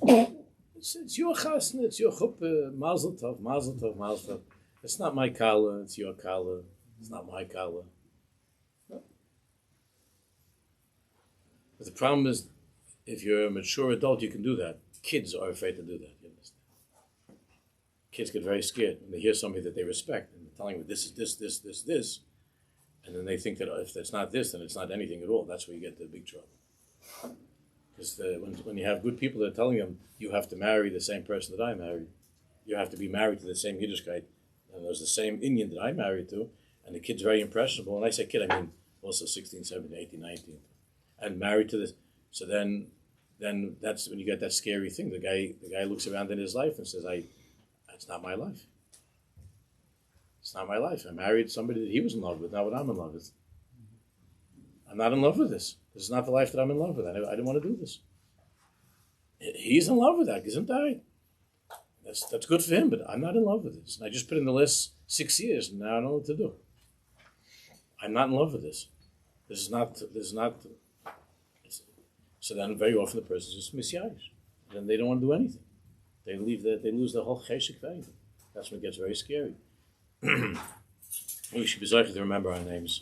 on. It's your chasna, it's your chuppah, mazel tov, mazel tov, mazel tov. It's not my kala, it's your kala. It's not my kala. But the problem is, if you're a mature adult, you can do that. Kids are afraid to do that. You understand? Kids get very scared when they hear somebody that they respect and they're telling them this is this, and then they think that if it's not this, then it's not anything at all. That's where you get the big trouble. Because when you have good people that are telling them you have to marry the same person that I married, you have to be married to the same Yiddishkeit, and there's the same Indian that I married to, and the kid's very impressionable. And I say kid, I mean also 16, 17, 18, 19, and married to this. So then that's when you get that scary thing. The guy looks around in his life and says, it's not my life. It's not my life. I married somebody that he was in love with, not what I'm in love with. I'm not in love with this. This is not the life that I'm in love with. I didn't want to do this. He's in love with that. Gesundheit. That's good for him, but I'm not in love with this. And I just put in the list 6 years, and now I don't know what to do. I'm not in love with this. This is not. So then very often the person is just misyayish. Then they don't want to do anything. They lose the whole cheshik value. That's when it gets very scary. We should be zeichet to remember our names.